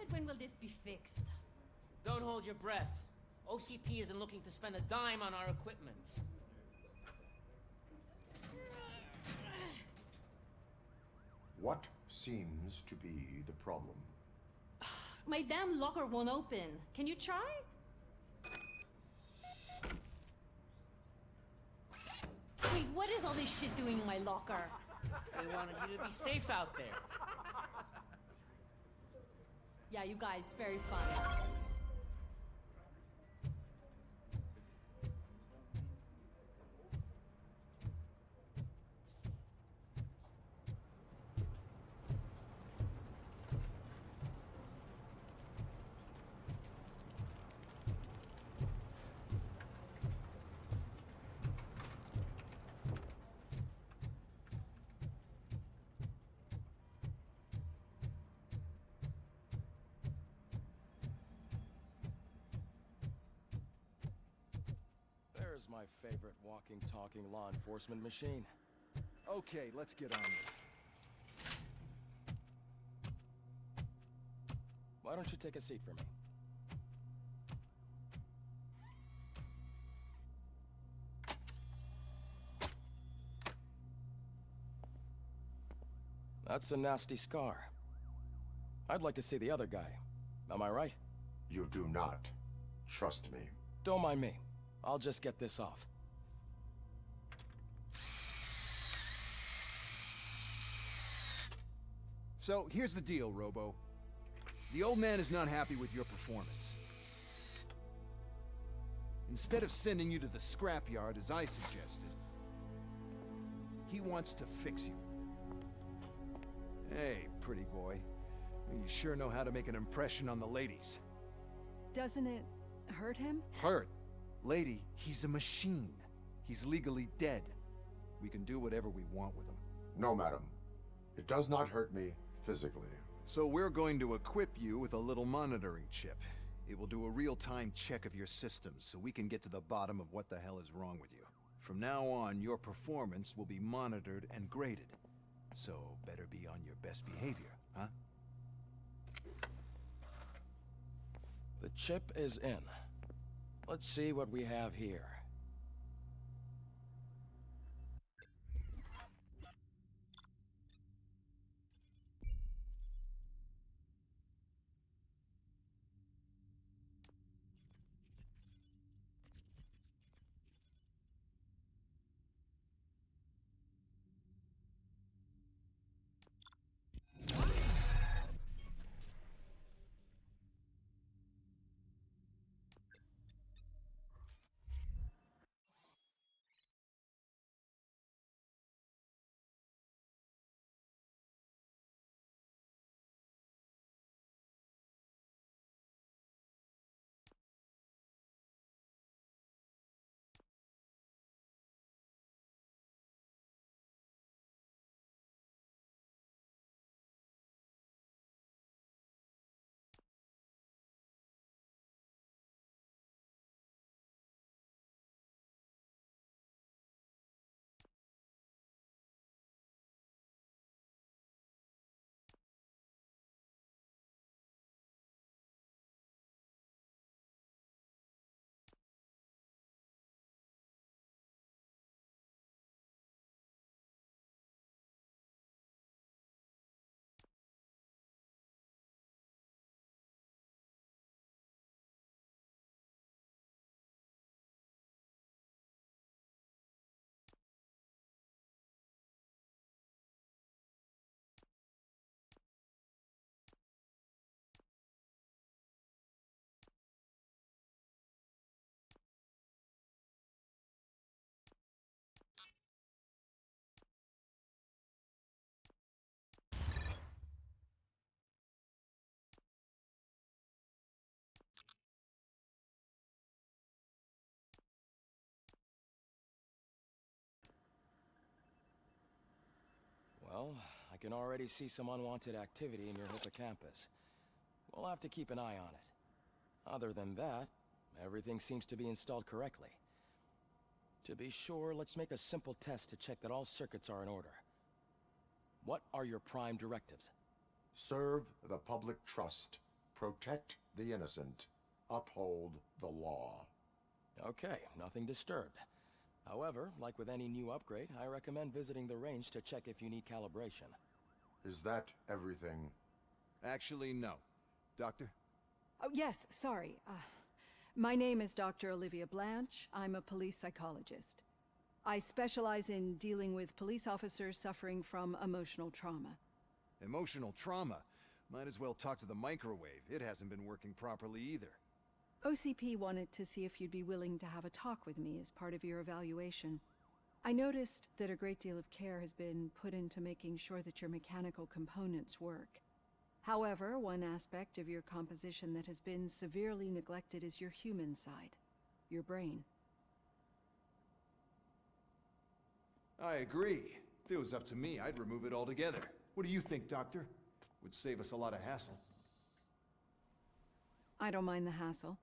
when will this be fixed? Don't hold your breath. OCP isn't looking to spend a dime on our equipment. What seems to be the problem? My damn locker won't open. Can you try? Wait, what is all this shit doing in my locker? They wanted you to be safe out there. Yeah, you guys, very fun. There's my favorite walking, talking law enforcement machine. Okay, let's get on it. Why don't you take a seat for me? That's a nasty scar. I'd like to see the other guy. Am I right? You do not. Trust me. Don't mind me. I'll just get this off. So, here's the deal, Robo. The old man is not happy with your performance. Instead of sending you to the scrapyard, as I suggested, he wants to fix you. Hey, pretty boy. You sure know how to make an impression on the ladies. Doesn't it hurt him? Hurt? Lady, he's a machine. He's legally dead. We can do whatever we want with him. No, madam. It does not hurt me physically. So we're going to equip you with a little monitoring chip. It will do a real-time check of your systems so we can get to the bottom of what the hell is wrong with you. From now on, your performance will be monitored and graded. So better be on your best behavior, huh? The chip is in. Let's see what we have here. Well, I can already see some unwanted activity in your hippocampus. We'll have to keep an eye on it. Other than that, everything seems to be installed correctly. To be sure, let's make a simple test to check that all circuits are in order. What are your prime directives? Serve the public trust Protect the innocent. Uphold the law. Okay, nothing disturbed. However, like with any new upgrade, I recommend visiting the range to check if you need calibration. Is that everything? Actually, no. Doctor? Oh, yes, sorry. My name is Dr. Olivia Blanche. I'm a police psychologist. I specialize in dealing with police officers suffering from emotional trauma. Emotional trauma? Might as well talk to the microwave. It hasn't been working properly either. OCP wanted to see if you'd be willing to have a talk with me as part of your evaluation. I noticed that a great deal of care has been put into making sure that your mechanical components work. However, one aspect of your composition that has been severely neglected is your human side, your brain. I agree. If it was up to me, I'd remove it altogether. What do you think, Doctor? Would save us a lot of hassle. I don't mind the hassle.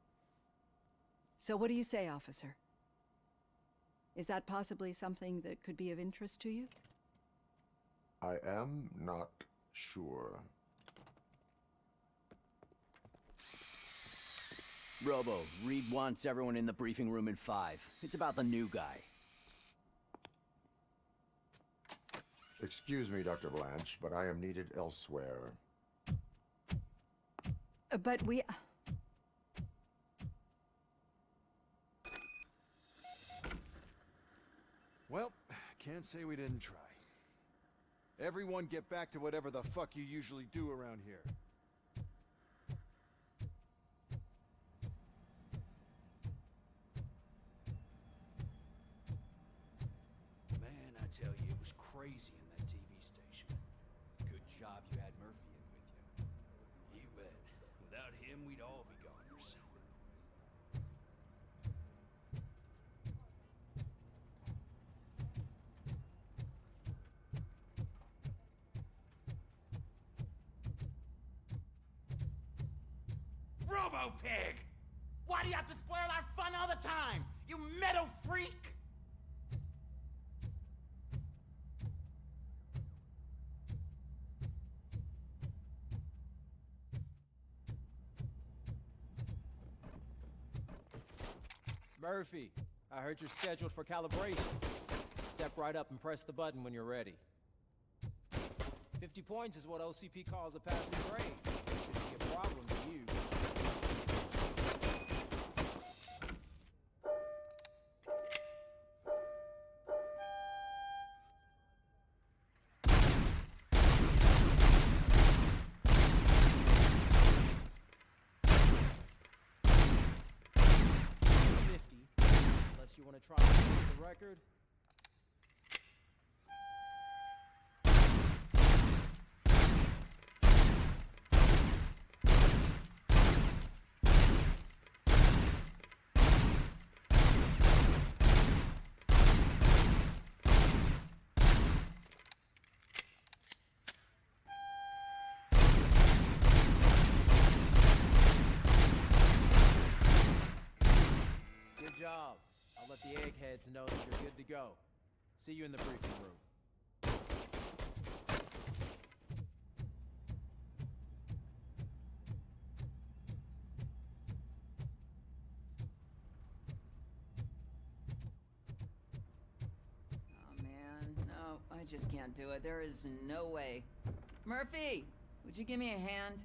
So what do you say, officer? Is that possibly something that could be of interest to you? I am not sure. Robo, Reed wants everyone in the briefing room in 5. It's about the new guy. Excuse me, Dr. Blanche, but I am needed elsewhere. But we... Well, can't say we didn't try. Everyone get back to whatever the fuck you usually do around here. Man, I tell you, it was crazy in that TV station. Good job you had Murphy in with you. You bet. Without him, we'd all be goners. Robo-Pig! Why do you have to spoil our fun all the time? You metal freak! Murphy, I heard you're scheduled for calibration. Step right up and press the button when you're ready. 50 points is what OCP calls a passing grade. Shouldn't be a problem to you. Unless you want to try to beat the record. Good job. I'll let the eggheads know that you're good to go. See you in the briefing room. Oh man, no, I just can't do it. There is no way. Murphy, would you give me a hand?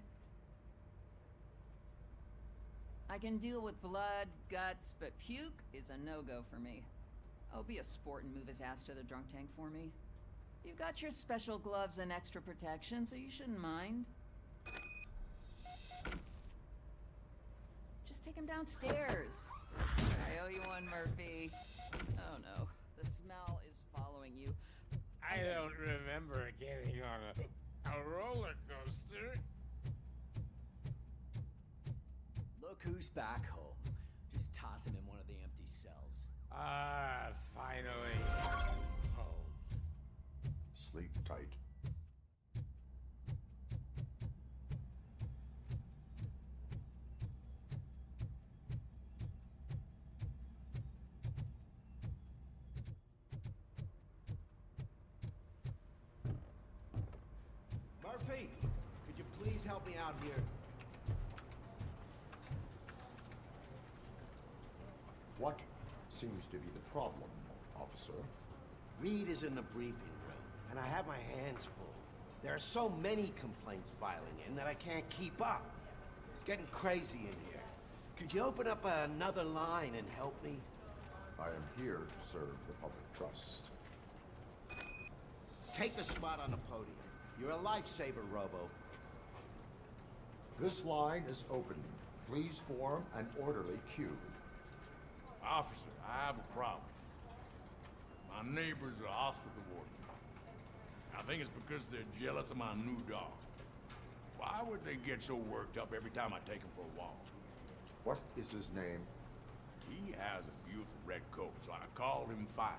I can deal with blood, guts, but puke is a no-go for me. Oh, be a sport and move his ass to the drunk tank for me. You've got your special gloves and extra protection, so you shouldn't mind. Just take him downstairs. I owe you one, Murphy. Oh no, the smell is following you. I don't remember getting on a roller coaster. Look who's back home. Just toss him in one of the empty cells. Ah, finally. Home. Sleep tight. Murphy, could you please help me out here? What seems to be the problem, officer? Reed is in the briefing room, and I have my hands full. There are so many complaints filing in that I can't keep up. It's getting crazy in here. Could you open up another line and help me? I am here to serve the public trust. Take the spot on the podium. You're a lifesaver, Robo. This line is open. Please form an orderly queue. Officer, I have a problem. My neighbors are hostile toward me. I think it's because they're jealous of my new dog. Why would they get so worked up every time I take him for a walk? What is his name? He has a beautiful red coat, so I called him Fire.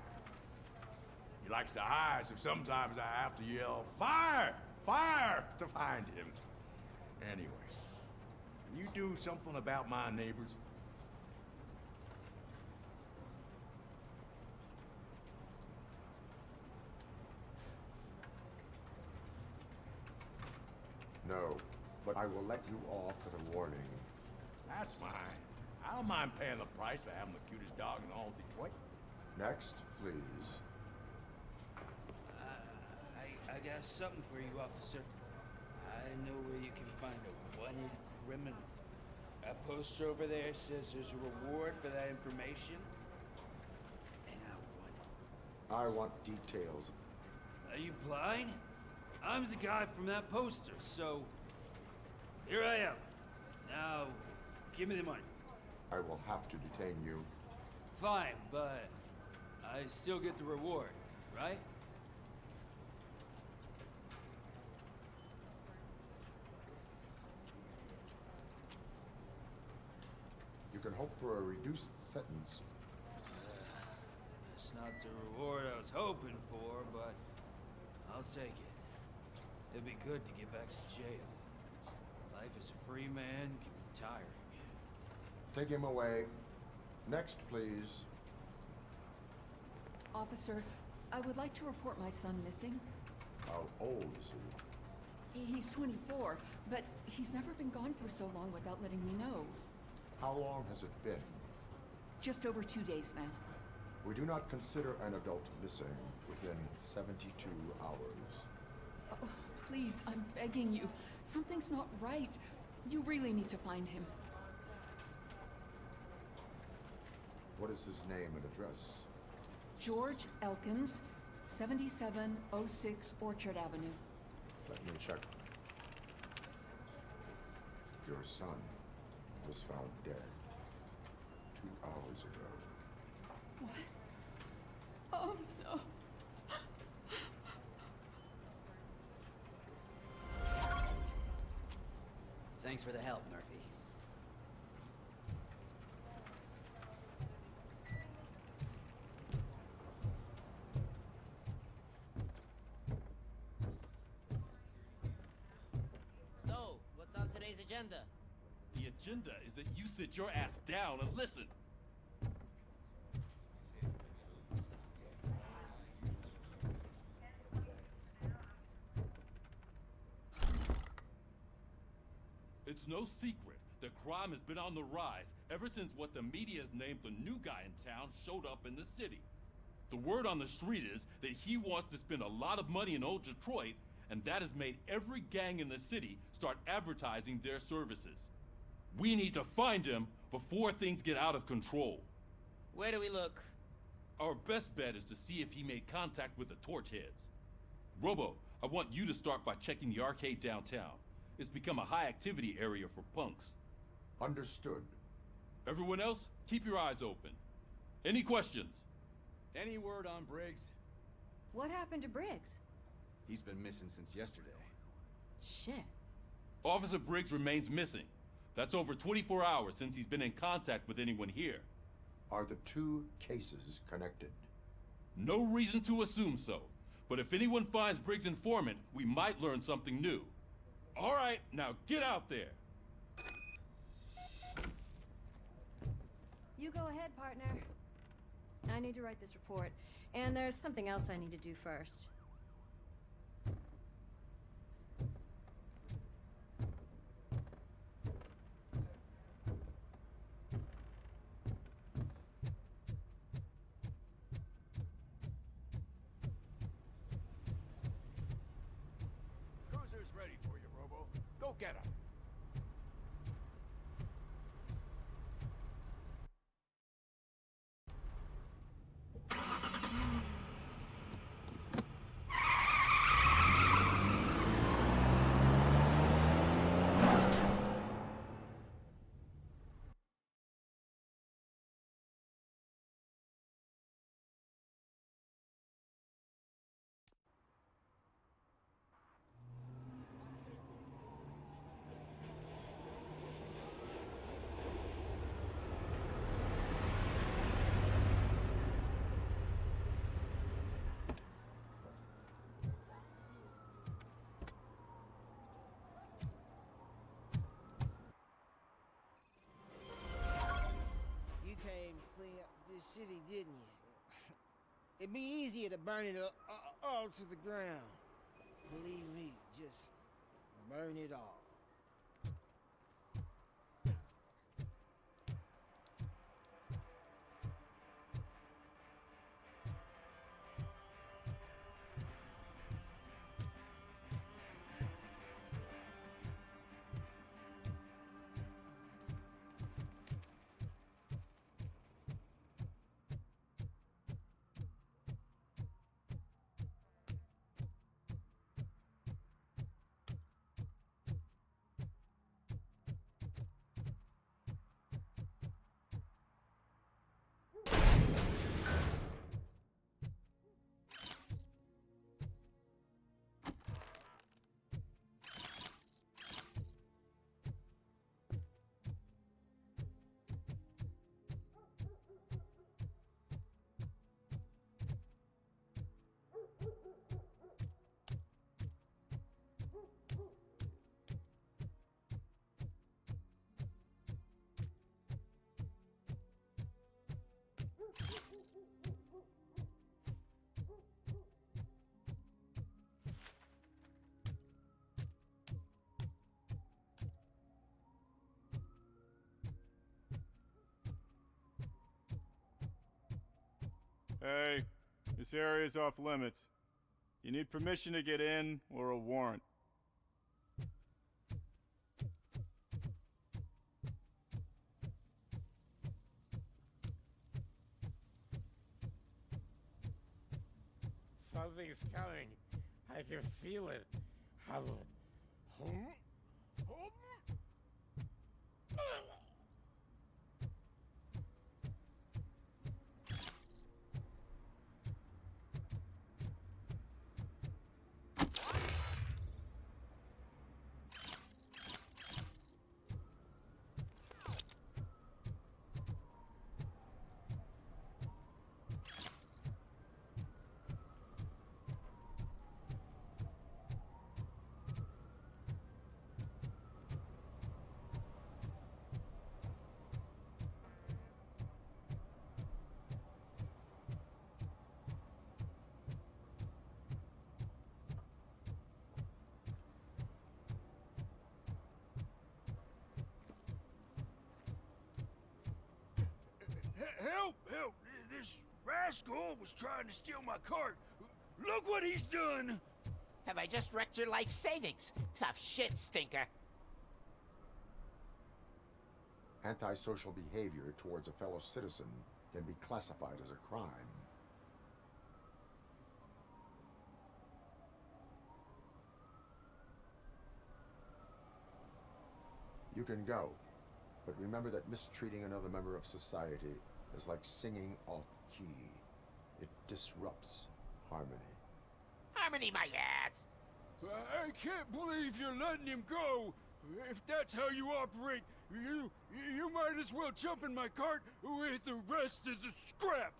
He likes to hide, so sometimes I have to yell, "Fire! Fire!" to find him. Anyway, can you do something about my neighbors? No, but I will let you off with a warning. That's fine. I don't mind paying the price for having the cutest dog in all of Detroit. Next, please. I got something for you, officer. I know where you can find a wanted criminal. That poster over there says there's a reward for that information, and I want it. I want details. Are you blind? I'm the guy from that poster, so here I am. Now, give me the money. I will have to detain you. Fine, but I still get the reward, right? You can hope for a reduced sentence. That's not the reward I was hoping for, but I'll take it. It'd be good to get back to jail. Life as a free man can be tiring. Take him away. Next, please. Officer, I would like to report my son missing. How old is he? He's 24, but he's never been gone for so long without letting me know. How long has it been? Just over 2 days now. We do not consider an adult missing within 72 hours. Oh, please, I'm begging you. Something's not right. You really need to find him. What is his name and address? George Elkins, 7706 Orchard Avenue. Let me check. Your son was found dead 2 hours ago. What? Oh, no. Thanks for the help, Murphy. So, what's on today's agenda? The agenda is that you sit your ass down and listen. It's no secret that crime has been on the rise ever since what the media has named the new guy in town showed up in the city. The word on the street is that he wants to spend a lot of money in old Detroit, and that has made every gang in the city start advertising their services. We need to find him before things get out of control. Where do we look? Our best bet is to see if he made contact with the Torchheads. Robo, I want you to start by checking the arcade downtown. It's become a high-activity area for punks. Understood. Everyone else, keep your eyes open. Any questions? Any word on Briggs? What happened to Briggs? He's been missing since yesterday. Shit. Officer Briggs remains missing. That's over 24 hours since he's been in contact with anyone here. Are the two cases connected? No reason to assume so. But if anyone finds Briggs' informant, we might learn something new. All right, now get out there. You go ahead, partner. I need to write this report, and there's something else I need to do first. Go get him. The city, didn't you? It'd be easier to burn it all to the ground. Believe me, just burn it all. Hey, this area's off limits. You need permission to get in or a warrant. Something's coming. I can feel it. Help! Help! This rascal was trying to steal my cart. Look what he's done! Have I just wrecked your life savings? Tough shit, stinker. Antisocial behavior towards a fellow citizen can be classified as a crime. You can go, but remember that mistreating another member of society is like singing off key. It disrupts harmony. Harmony my ass! I can't believe you're letting him go! If that's how you operate, you might as well jump in my cart with the rest of the scrap!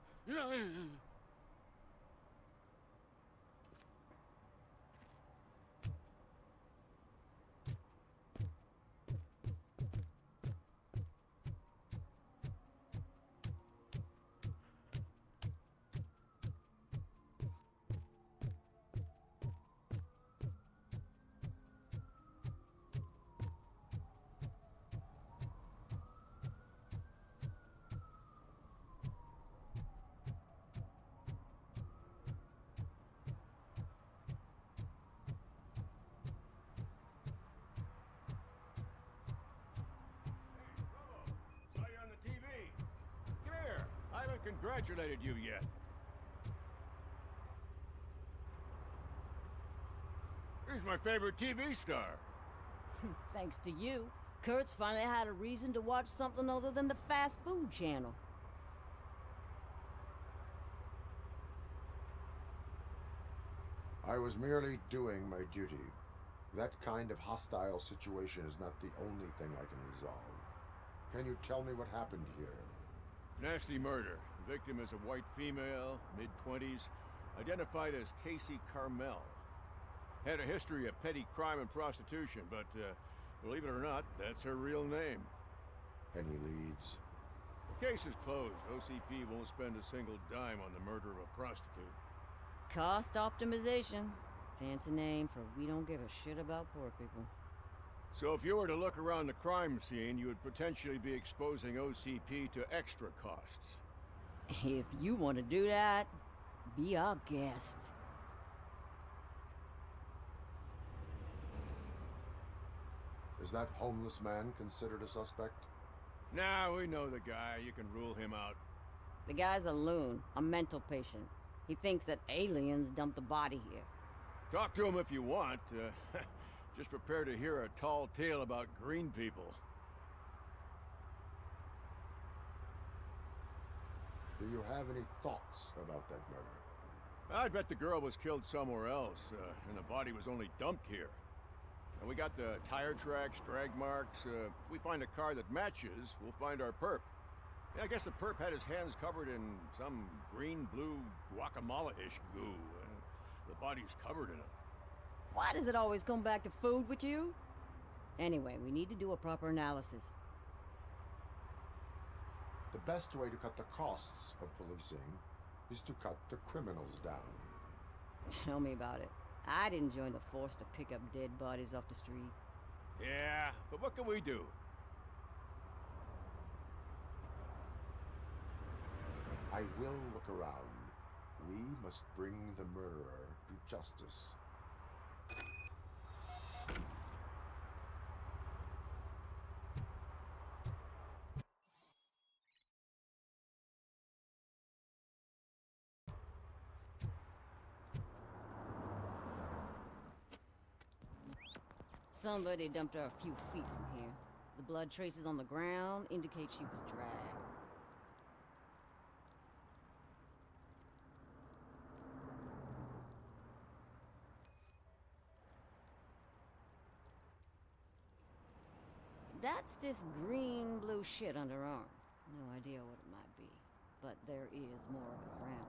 congratulated you yet. He's my favorite TV star. Thanks to you, Kurt's finally had a reason to watch something other than the fast food channel. I was merely doing my duty. That kind of hostile situation is not the only thing I can resolve. Can you tell me what happened here? Nasty murder. The victim is a white female, mid-20s, identified as Casey Carmel. Had a history of petty crime and prostitution, but believe it or not, that's her real name. Any leads? The case is closed. OCP won't spend a single dime on the murder of a prostitute. Cost optimization. Fancy name for we don't give a shit about poor people. So if you were to look around the crime scene, you would potentially be exposing OCP to extra costs. If you want to do that, be our guest. Is that homeless man considered a suspect? Nah, we know the guy. You can rule him out. The guy's a loon, a mental patient. He thinks that aliens dumped the body here. Talk to him if you want. Just prepare to hear a tall tale about green people. Do you have any thoughts about that murder? I bet the girl was killed somewhere else, and the body was only dumped here. And we got the tire tracks, drag marks. If we find a car that matches, we'll find our perp. Yeah, I guess the perp had his hands covered in some green-blue guacamole-ish goo. The body's covered in it. Why does it always come back to food with you? Anyway, we need to do a proper analysis. The best way to cut the costs of policing is to cut the criminals down. Tell me about it. I didn't join the force to pick up dead bodies off the street. Yeah, but what can we do? I will look around. We must bring the murderer to justice. Somebody dumped her a few feet from here. The blood traces on the ground indicate she was dragged. That's this green-blue shit under her arm. No idea what it might be, but there is more of it around.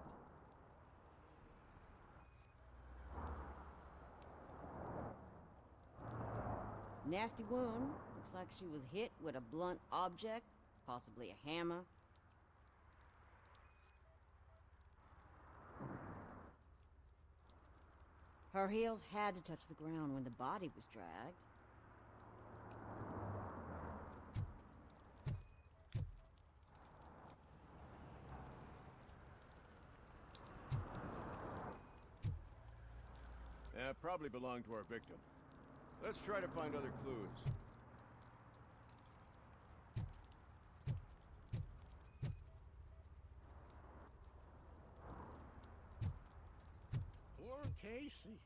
Nasty wound. Looks like she was hit with a blunt object, possibly a hammer. Her heels had to touch the ground when the body was dragged. Probably belonged to our victim. Let's try to find other clues. Poor Casey.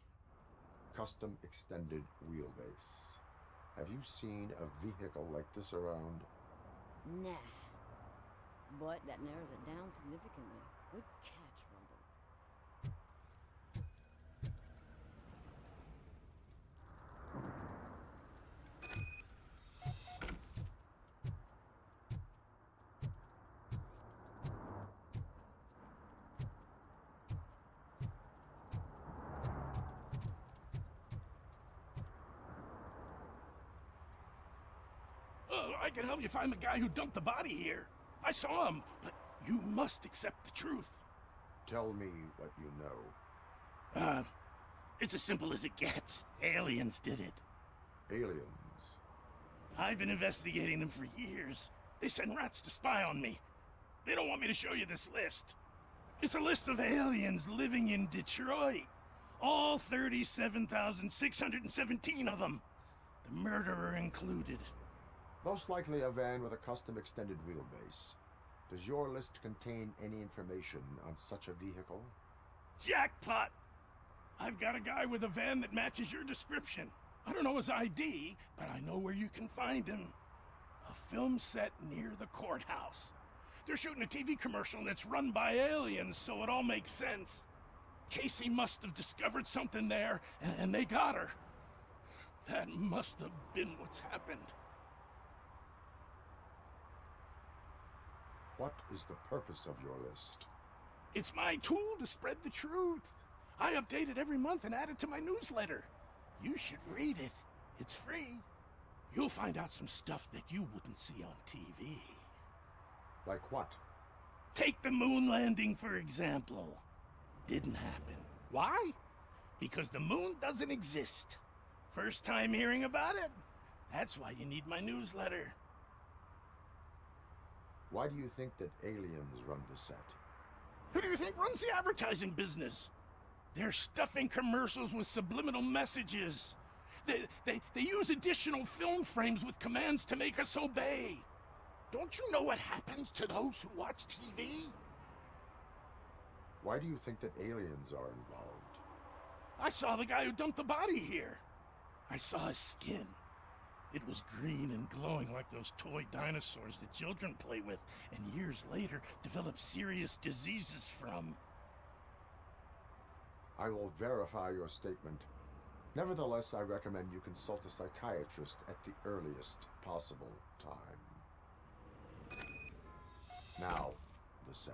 Custom extended wheelbase. Have you seen a vehicle like this around? Nah. But that narrows it down significantly. Good catch, Rumble. I can help you find the guy who dumped the body here. I saw him, but you must accept the truth. Tell me what you know. It's as simple as it gets. Aliens did it. Aliens? I've been investigating them for years. They send rats to spy on me. They don't want me to show you this list. It's a list of aliens living in Detroit. All 37,617 of them. The murderer included. Most likely a van with a custom extended wheelbase. Does your list contain any information on such a vehicle? Jackpot! I've got a guy with a van that matches your description. I don't know his ID, but I know where you can find him. A film set near the courthouse. They're shooting a TV commercial and it's run by aliens, so it all makes sense. Casey must have discovered something there, and they got her. That must have been what's happened. What is the purpose of your list? It's my tool to spread the truth. I update it every month and add it to my newsletter. You should read it. It's free. You'll find out some stuff that you wouldn't see on TV. Like what? Take the moon landing, for example. Didn't happen. Why? Because the moon doesn't exist. First time hearing about it? That's why you need my newsletter. Why do you think that aliens run the set? Who do you think runs the advertising business? They're stuffing commercials with subliminal messages. They use additional film frames with commands to make us obey. Don't you know what happens to those who watch TV? Why do you think that aliens are involved? I saw the guy who dumped the body here. I saw his skin. It was green and glowing like those toy dinosaurs that children play with and years later develop serious diseases from. I will verify your statement. Nevertheless, I recommend you consult a psychiatrist at the earliest possible time. Now, the set.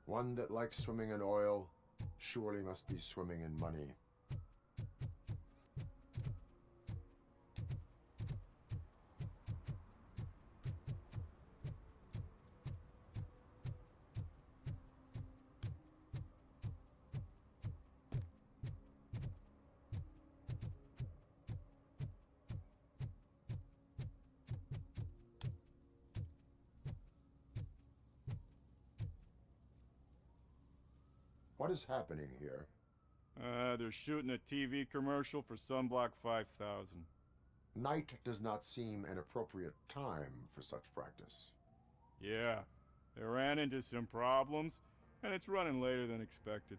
One that likes swimming in oil surely must be swimming in money. What is happening here? They're shooting a TV commercial for Sunblock 5000. Night does not seem an appropriate time for such practice. Yeah, they ran into some problems, and it's running later than expected.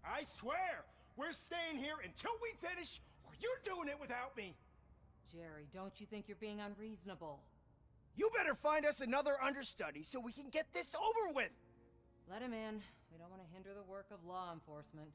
I swear, we're staying here until we finish, or you're doing it without me. Jerry, don't you think you're being unreasonable? You better find us another understudy so we can get this over with. Let him in. We don't want to hinder the work of law enforcement.